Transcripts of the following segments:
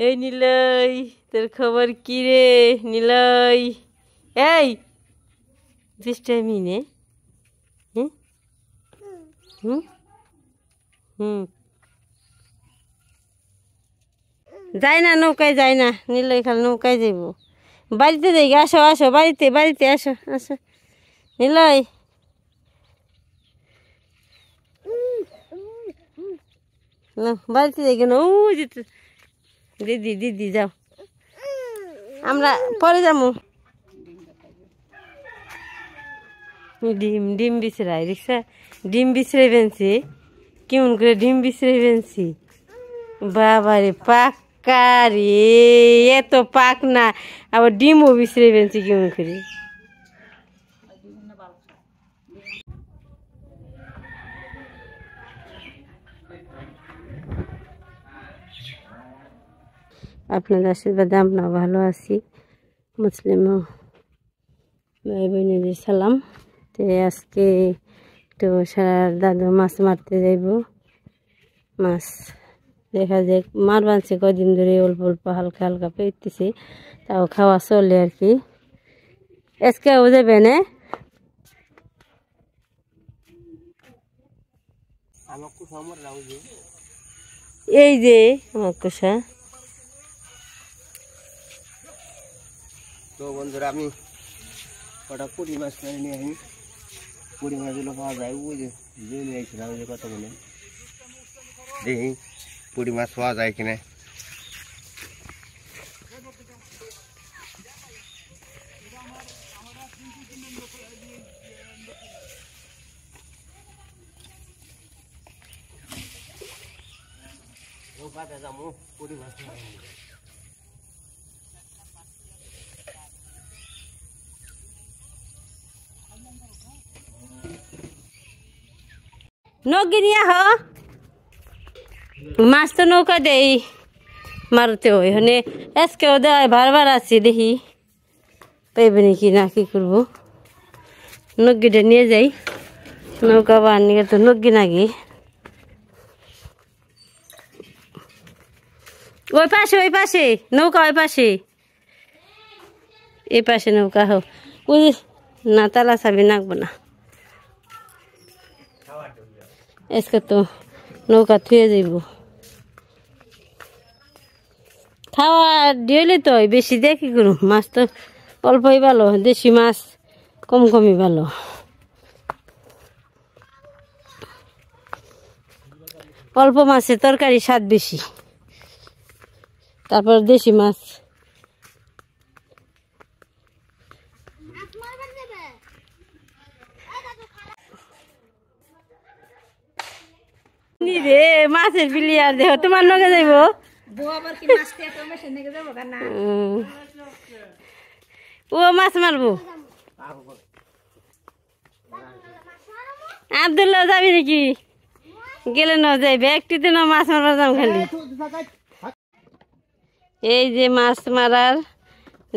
এই নিলয়, তোর খবর কি রে নিলয়? এই দুষ্টামি নে। হুম হুম হুম যাই না, নৌকায় যাই না। নিলয় খালি নৌকায় যাইব। বাড়িতে যাই, আসো আসো, বাড়িতে বাড়িতে আসো আসো নিলয়। না বাড়িতে যাই কেন? ও দিদি দিদি যাও, আমরা পরে যাবো। ডিম ডিম বিছরাই রিক্সা, ডিম বিছরাই বেনছি। কেমন করে ডিম বিছরাই বেনছি? বাবারে পাক্কা রে, এত পাক না, আবার ডিমও বিছরাই বেনছি কেমন করে। আপনাদের আশীর্বাদে আমরা ভালো আছি। মুসলিম ভাই বোনেদের সালাম। তো আজকে একটু সারার দাদু মাছ মারতে যাইব। মাছ দেখা যাক, মার বানছে কদিন ধরে, অল্প অল্প হালকা হালকা পেতেছে, তাও খাওয়া চলে আর কি। আজকেও যাবে না? এই যে আমার কোষা। তো বন্ধুরা, আমি কটা পুঁটি মাছ কিনে নিয়ে আসি। পুঁটি মাছগুলো পাওয়া যায়, ওই যে নিয়ে আসছিলাম, ওই যে কথা বলে দেখি পুঁটি মাছ পাওয়া যায় কিনা। পুঁটি মাছ নৌকি নিয়ে হ, মাছ তো নৌকা দেই মারতে হয়। মানে আজকেও দেয়, বারবার আছি, দেখি পাইবে নাকি না, কি করবো। নৌকিটা নিয়ে যাই, নৌকা বানিয়ে তো নৌকি নাকি। ওই পাশে ওই পাশে নৌকা, ওই পাশে, এই পাশে নৌকা হোক। ওই না, তালা চাবি নাকবো না, আজকে তো নৌকা থুয়ে যাইব। খাওয়া দিলে তো বেশি দিয়ে কি করুম, মাছ তো অল্পই ভালো, দেশি মাছ কম কমই ভালো। অল্প মাছের তরকারি স্বাদ বেশি, তারপর দেশি মাছ। রে মাছের বিলিয়ার দেহ তোমার নগে যাইব। ও মাছ মারবো। আব্দুল্লাহ যাবি নাকি? গেলে ন যাইবে, একটিতে না মাছ মারবার যাম খালি। এই যে মাছ মারার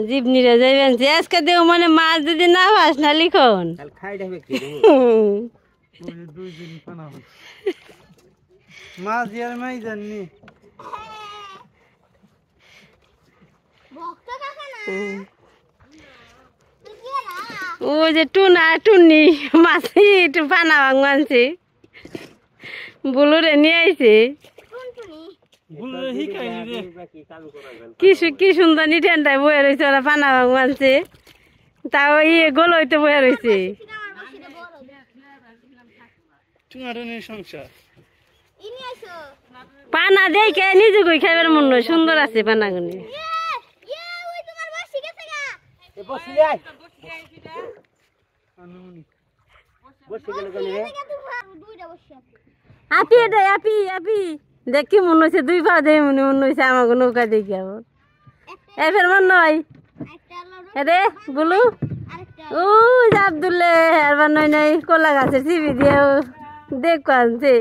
জীবনিরা যাইবেন যে আজকে দেও, মানে মাছ যদি না পাস না লিখন মাছ ইয়ার মাই জানি। ওই যে টুনা টুনি মাছ একটু পানা ভাঙ মানছে, বুলুরে নিয়ে আইছে। কি সুন্দর নিঠানটায় বয়ে রয়েছে, ওরা পানা ভাঙ মানছে, তাও ইয়ে গোল হইতে বয়ে রয়েছে। পানা দেখে নিজে কই খাইবার মন নয়, সুন্দর আছে পানা গুনি। আপি এটা আপি আপি দেখি মনে হয়েছে, দুই পা দেখে মনে হয়েছে আমাকে নৌকা দেখি। আবার এফের মন নয় রে বলু। ও আব্দুল্লে আর নয় নাই কলা গাছের চিবি দিয়ে দেখো আনছে।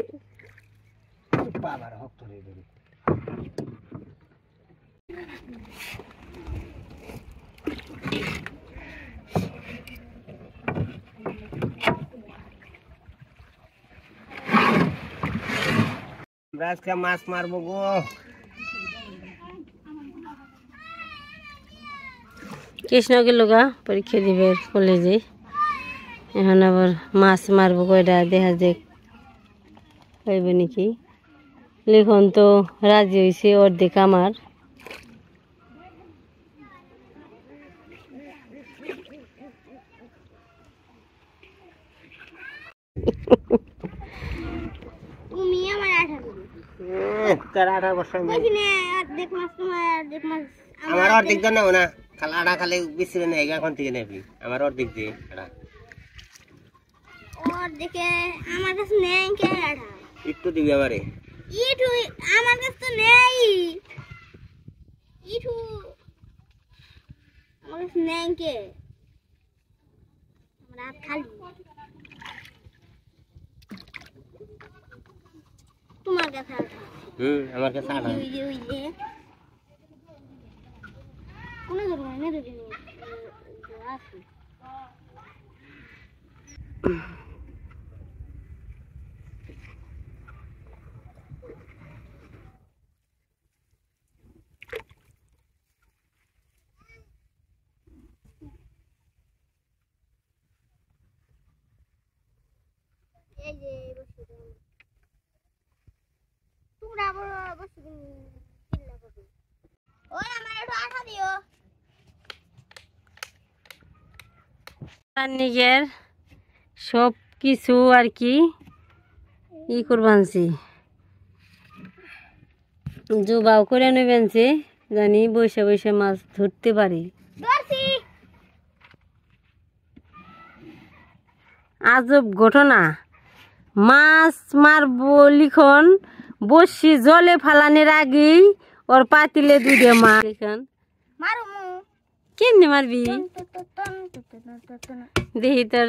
আজকে মাছ মারবো গো। কৃষ্ণকে লোকা পরীক্ষা দিবে কলেজে। এখন আবার মাছ মারবো কয়টা, দেখা যাক হইবে নাকি। লিখন তো রাজি হয়েছে, অর্ধেক আমার। আমার অর্ধেক জন নেবো না, খালি আড়া খালি বেশি নেই, এখন থেকে নেবি আমার অর্ধেক দিয়ে আড়া। অর্ধেকে আমার কাছে নেই কে আড়া, একটু দিবি আমারে। ইটু আমার কাছে তো নেই, ইটু আমার কাছে নেই কে, আমার হাত খালি। তোমার কাছে আড়া? আমার কাছে আড়া। ওই যে কোন ধরনের না দেখি আছে। এই যে বসে তোমরা আবার বসে চিল্লা করবে। ওই আমার একটু আঠা দিও। নিজের সব কিছু আর কি ই করবানছি, জুবাও করে নেবেনছি, জানি বসে বসে মাছ ধরতে পারি। আজব ঘটনা, মাছ মারবো লিখন বসি জলে ফালানোর আগেই ওর পাতিলে দুধে মাছ লিখন। কেমনি মারবি দেখি তোর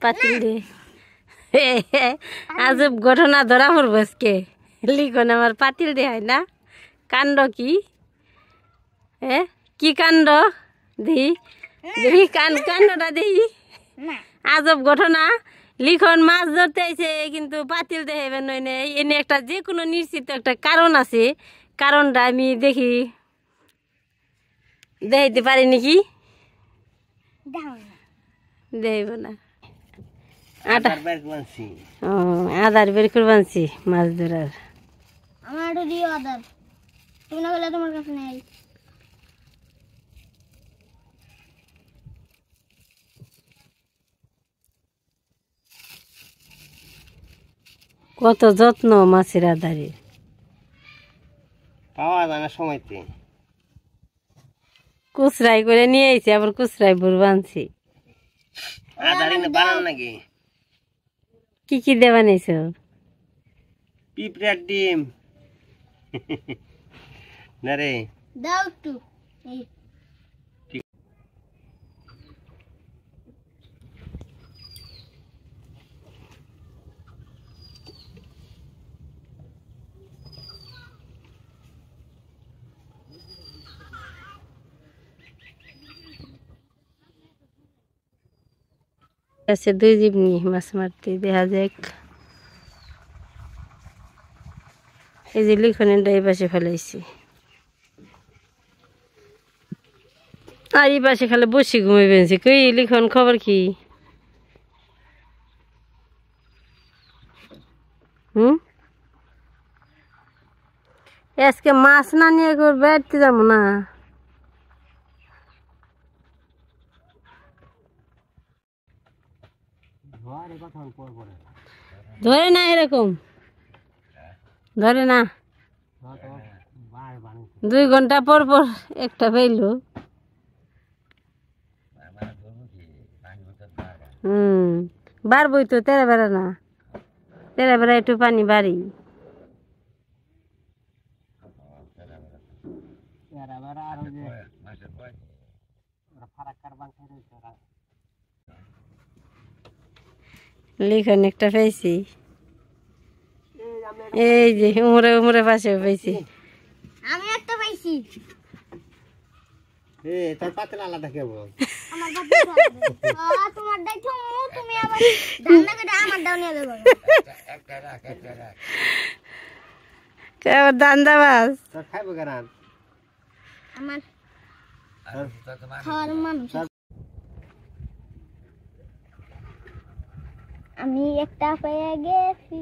পাতিল দে। আজব ঘটনা ধরা পড়ব আজকে। লিখন আমার পাতিল দে হয় না, কাণ্ড কি কি কাণ্ড দেখি দেখি কাণ্ডটা দেখি। আজব ঘটনা, লিখন মাছ ধরতে আইছে কিন্তু পাতিল দেখাইবেন নয় নেই, এনে একটা যে কোনো নিশ্চিত একটা কারণ আছে, কারণটা আমি দেখি দেখাইতে পারি নাকি, দেখাইব না। আধার বের করে বানছি মাছ ধরার। আমার দিও আধার, তুমি না বলে তোমার কাছে নেই। কত যত্ন মাছের আধারে, পাওয়া যায় না সময়তে। কুচরাই করে নিয়ে আইছি, আবার কুচরাই ভোর বানছি। আধার বানান নাকি? কি কি দিয়ে বানাইছ? পিঁপড়ার ডিম না রে, দাও একটু। আছে দুই জীবনি মাছ মারতে, দেখা যাক। এই যে লিখনের এই পাশে ফেলাইছি, আর এই পাশে খালি বসে ঘুমাই পেয়েছি। কই লিখন, খবর কি? আজকে মাছ না নিয়ে বেড়াতে যাবো না। ধরে না এরকম, ধরে না। 2 ঘন্টা পর পর একটা পেইল। বাড়বই তো, তেরা বেড়া না, তেরা বেড়া একটু পানি বাড়ি। লিখন একটা পেয়েছি, এই যে উমরে উমরে পাশে পেয়েছি। আমি একটা পাইছি। তার পাতলা আলাদা কেমন? আমার তোমার দেখো তুমি আবার ধান্দা করে আমার দাও নিয়ে যাবে। কেমন দান্দাবাজ? তোর খাইবো কেন? আমার খাওয়ার মানুষ আমি একটা পেয়ে গেছি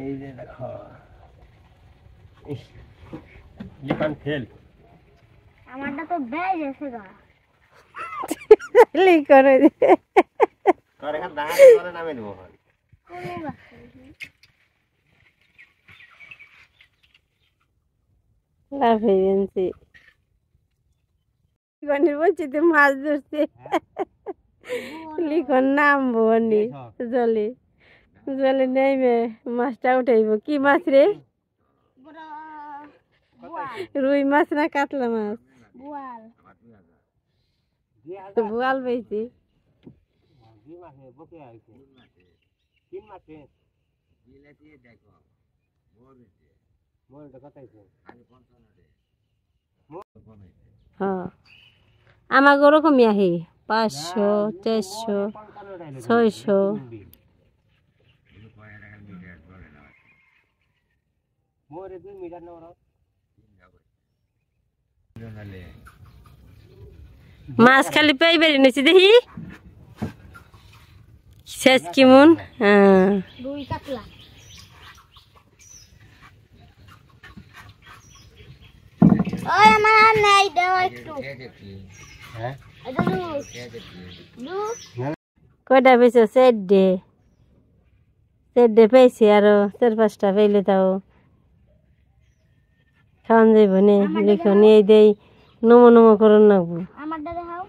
এই যে দেখো লিখন ফেল আমারটা তো বেয়ে গেছে গা লিখন তোর এখন দাঁড়াতে করে নামে দেবো কোনো গাছ লাভ এজেন্সি লিখনের বলছি তো মাছ ধরছে লিখন নামবো নি জলে জলে নেমে মাছটা উঠাইব কি মাছ রে রুই মাছ না কাতলা মাছ বোয়াল বোয়াল পেয়েছি হ্যাঁ আমাকে ওরকমই আহে 500 400 600 মাছ খালি পেয়ে বেরিয়ে নিয়েছি দেখি শেষ কেমন হ্যাঁ রুই কাতলা ওই আমার নেই দাও একটু হ্যাঁ এটা লু কয়টা পেয়েছো সেডে পেয়েছি আরো 4-5টা পেলে তাও খাওয়ান যাইব নে লিখন এই দেই নমো নমো করুন নাকবো আমারটা দেখাও